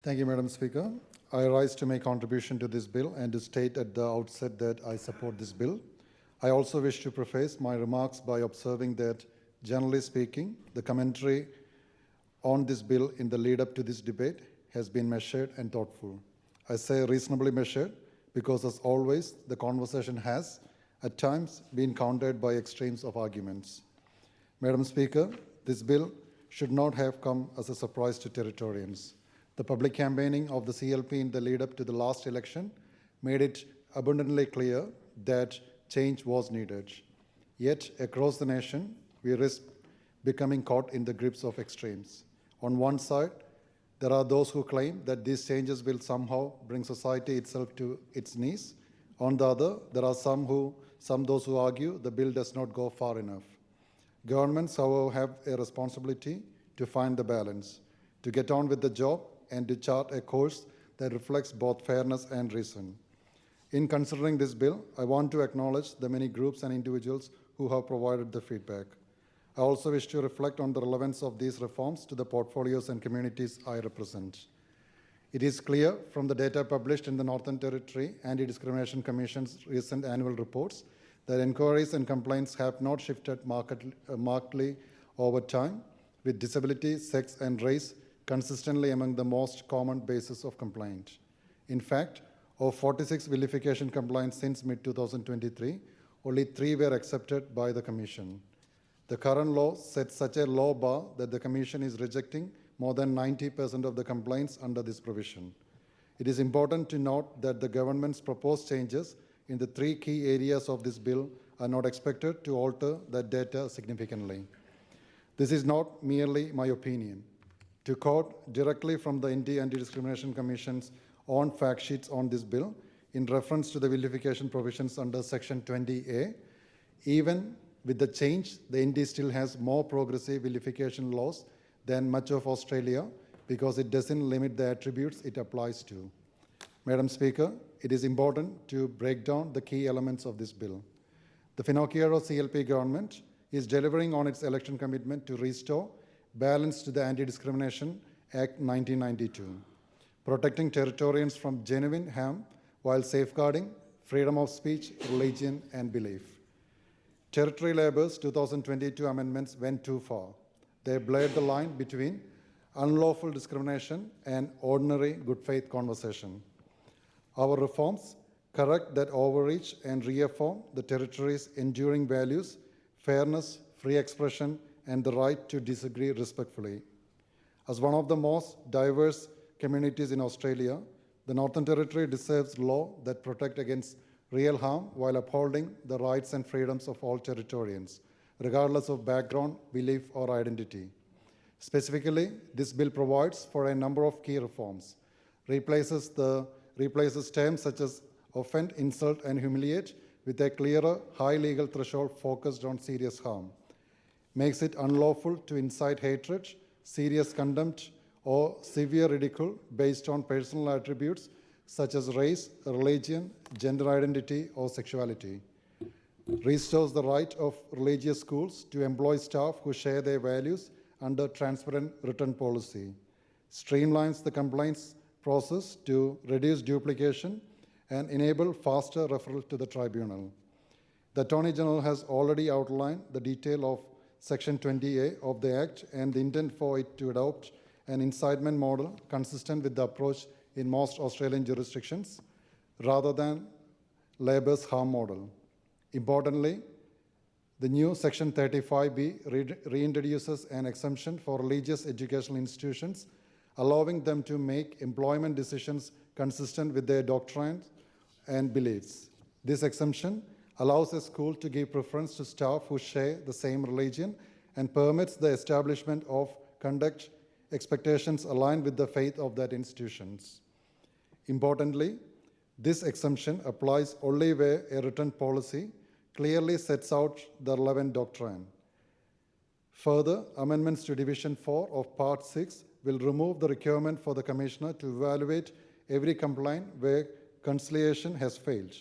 Thank you, Madam Speaker. I rise to make contribution to this bill and to state at the outset that I support this bill. I also wish to preface my remarks by observing that, generally speaking, the commentary on this bill in the lead-up to this debate has been measured and thoughtful. I say reasonably measured because, as always, the conversation has, at times, been countered by extremes of arguments. Madam Speaker, this bill should not have come as a surprise to Territorians. The public campaigning of the CLP in the lead-up to the last election made it abundantly clear that change was needed. Yet, across the nation, we risk becoming caught in the grips of extremes. On one side, there are those who claim that these changes will somehow bring society itself to its knees. On the other, there are some those who argue the bill does not go far enough. Governments, however, have a responsibility to find the balance, to get on with the job and to chart a course that reflects both fairness and reason. In considering this bill, I want to acknowledge the many groups and individuals who have provided the feedback. I also wish to reflect on the relevance of these reforms to the portfolios and communities I represent. It is clear from the data published in the Northern Territory Anti-Discrimination Commission's recent annual reports that inquiries and complaints have not shifted markedly over time, with disability, sex, and race consistently among the most common basis of complaint. In fact, of 46 vilification complaints since mid-2023, only 3 were accepted by the Commission. The current law sets such a low bar that the Commission is rejecting more than 90% of the complaints under this provision. It is important to note that the government's proposed changes in the 3 key areas of this bill are not expected to alter that data significantly. This is not merely my opinion. To quote directly from the Anti-Discrimination Commission's own fact sheets on this bill, in reference to the vilification provisions under Section 20A, even with the change, the ND still has more progressive vilification laws than much of Australia because it doesn't limit the attributes it applies to. Madam Speaker, it is important to break down the key elements of this bill. The Finocchiaro CLP government is delivering on its election commitment to restore balance to the Anti-Discrimination Act 1992, protecting Territorians from genuine harm while safeguarding freedom of speech, religion, and belief. Territory Labor's 2022 amendments went too far. They blurred the line between unlawful discrimination and ordinary good faith conversation. Our reforms correct that overreach and reaffirm the Territory's enduring values, fairness, free expression, and the right to disagree respectfully. As one of the most diverse communities in Australia, the Northern Territory deserves law that protect against real harm while upholding the rights and freedoms of all Territorians, regardless of background, belief, or identity. Specifically, this bill provides for a number of key reforms, replaces terms such as offend, insult, and humiliate with a clearer, high legal threshold focused on serious harm, makes it unlawful to incite hatred, serious contempt, or severe ridicule based on personal attributes such as race, religion, gender identity, or sexuality. Restores the right of religious schools to employ staff who share their values under transparent written policy. Streamlines the complaints process to reduce duplication and enable faster referral to the tribunal. The Attorney General has already outlined the detail of Section 20A of the Act and the intent for it to adopt an incitement model consistent with the approach in most Australian jurisdictions rather than Labor's harm model. Importantly, the new Section 35B reintroduces an exemption for religious educational institutions, allowing them to make employment decisions consistent with their doctrines and beliefs. This exemption allows a school to give preference to staff who share the same religion and permits the establishment of conduct expectations aligned with the faith of that institutions. Importantly, this exemption applies only where a written policy clearly sets out the relevant doctrine. Further, amendments to Division 4 of Part 6 will remove the requirement for the Commissioner to evaluate every complaint where conciliation has failed.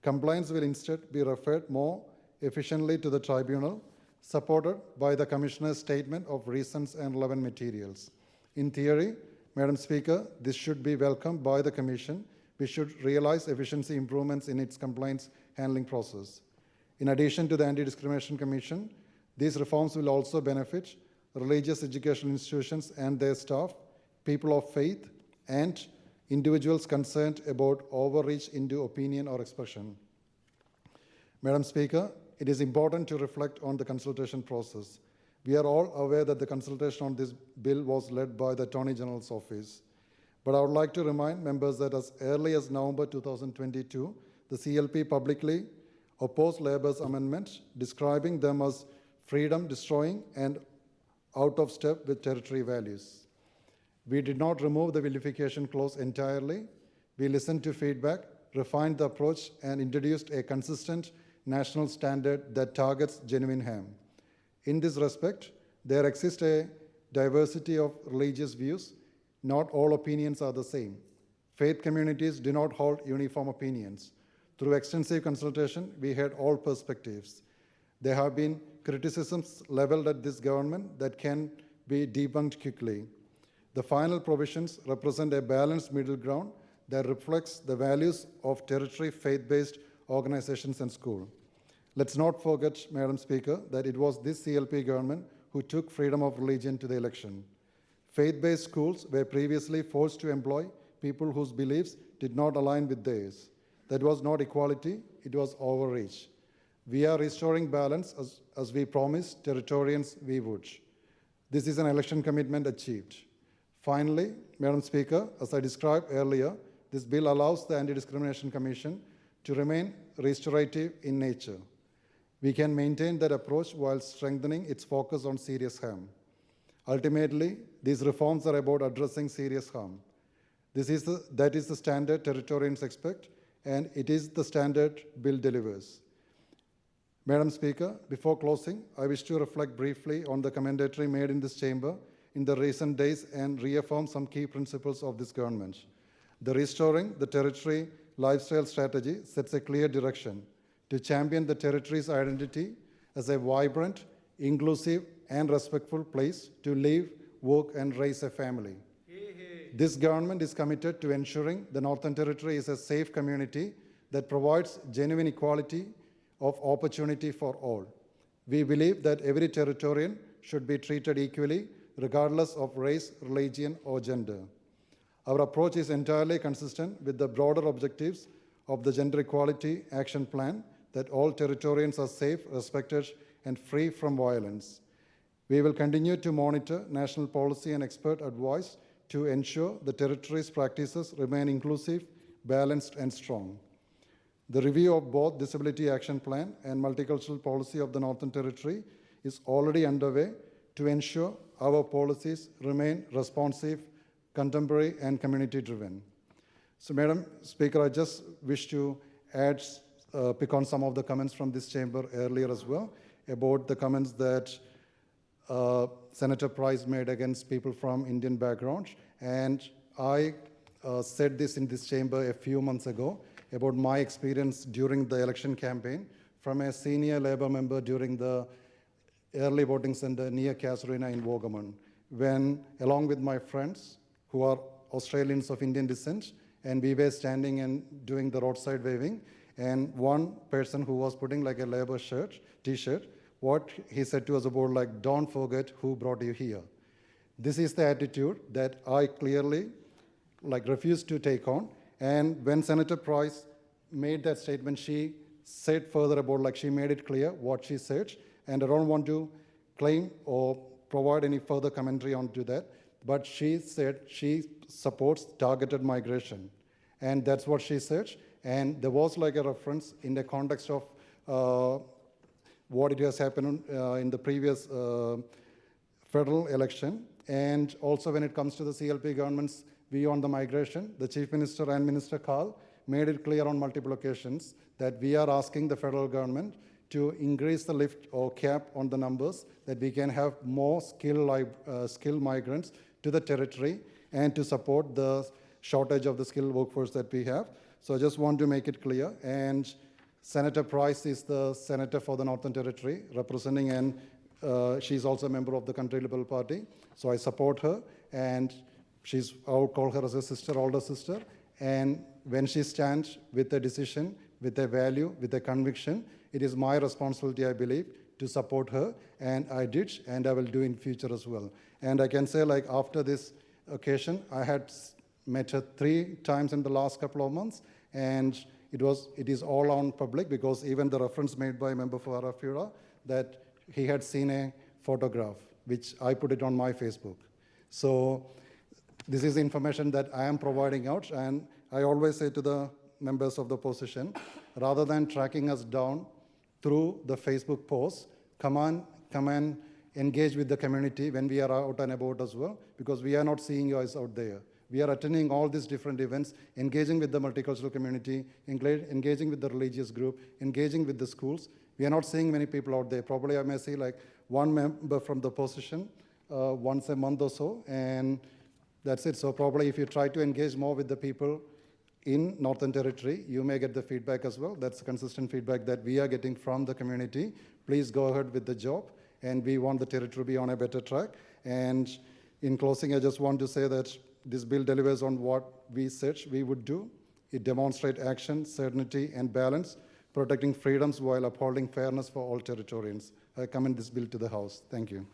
Complaints will instead be referred more efficiently to the tribunal, supported by the Commissioner's statement of reasons and relevant materials. In theory, Madam Speaker, this should be welcomed by the Commission. We should realize efficiency improvements in its complaints handling process. In addition to the Anti-Discrimination Commission, these reforms will also benefit religious educational institutions and their staff, people of faith, and individuals concerned about overreach into opinion or expression. Madam Speaker, it is important to reflect on the consultation process. We are all aware that the consultation on this bill was led by the Attorney General's office. But I would like to remind members that as early as November 2022, the CLP publicly opposed Labour's amendment, describing them as freedom-destroying and out of step with territory values. We did not remove the vilification clause entirely. We listened to feedback, refined the approach, and introduced a consistent national standard that targets genuine harm. In this respect, there exists a diversity of religious views. Not all opinions are the same. Faith communities do not hold uniform opinions. Through extensive consultation, we heard all perspectives. There have been criticisms leveled at this government that can be debunked quickly. The final provisions represent a balanced middle ground that reflects the values of territory faith-based organizations and schools. Let's not forget, Madam Speaker, that it was this CLP government who took freedom of religion to the election. Faith-based schools were previously forced to employ people whose beliefs did not align with theirs. That was not equality, it was overreach. We are restoring balance as we promised Territorians we would. This is an election commitment achieved. Finally, Madam Speaker, as I described earlier, this bill allows the Anti-Discrimination Commission to remain restorative in nature. We can maintain that approach while strengthening its focus on serious harm. Ultimately, these reforms are about addressing serious harm. That is the standard Territorians expect, and it is the standard bill delivers. Madam Speaker, before closing, I wish to reflect briefly on the commentary made in this chamber in the recent days and reaffirm some key principles of this government. The Restoring the Territory Lifestyle Strategy sets a clear direction to champion the territory's identity as a vibrant, inclusive, and respectful place to live, work, and raise a family. This government is committed to ensuring the Northern Territory is a safe community that provides genuine equality of opportunity for all. We believe that every Territorian should be treated equally, regardless of race, religion, or gender. Our approach is entirely consistent with the broader objectives of the Gender Equality Action Plan, that all Territorians are safe, respected, and free from violence. We will continue to monitor national policy and expert advice to ensure the Territory's practices remain inclusive, balanced, and strong. The review of both Disability Action Plan and Multicultural Policy of the Northern Territory is already underway to ensure our policies remain responsive, contemporary, and community-driven. So, Madam Speaker, I just wish to pick on some of the comments from this chamber earlier as well, about the comments that Senator Price made against people from Indian background. And I said this in this chamber a few months ago about my experience during the election campaign from a senior Labour member during the early voting center near Casuarina in Wogaman, when, along with my friends who are Australians of Indian descent, and we were standing and doing the roadside waving, and one person who was putting like a Labour t-shirt, what he said to us about like, don't forget who brought you here. This is the attitude that I clearly refused to take on. And when Senator Price made that statement, she said further about she made it clear what she said, and I don't want to claim or provide any further commentary onto that, but she said she supports targeted migration, and that's what she said. And there was a reference in the context of what it has happened in the previous federal election, and also when it comes to the CLP government's view on the migration, the Chief Minister and Minister Karl made it clear on multiple occasions that we are asking the federal government to increase the lift or cap on the numbers, that we can have more skilled migrants to the territory and to support the shortage of the skilled workforce that we have. So I just want to make it clear. And Senator Price is the senator for the Northern Territory representing, and she's also a member of the Country Liberal Party. So I support her. And I'll call her as a sister, older sister, and when she stands with a decision, with a value, with a conviction, it is my responsibility, I believe, to support her, and I did, and I will do in future as well. And I can say, like, after this occasion, I had met her 3 times in the last couple of months, and it is all on public, because even the reference made by a member for Arafura, that he had seen a photograph, which I put it on my Facebook. So this is information that I am providing out, and I always say to the members of the opposition, rather than tracking us down through the Facebook posts, come and engage with the community when we are out and about as well, because we are not seeing you guys out there. We are attending all these different events, engaging with the multicultural community, engaging with the religious group, engaging with the schools. We are not seeing many people out there. Probably I may see like one member from the opposition once a month or so, and that's it. So probably if you try to engage more with the people in Northern Territory, you may get the feedback as well. That's consistent feedback that we are getting from the community. Please go ahead with the job, and we want the territory to be on a better track. And in closing, I just want to say that this bill delivers on what we said we would do. It demonstrates action, certainty, and balance, protecting freedoms while upholding fairness for all Territorians. I commend this bill to the House. Thank you.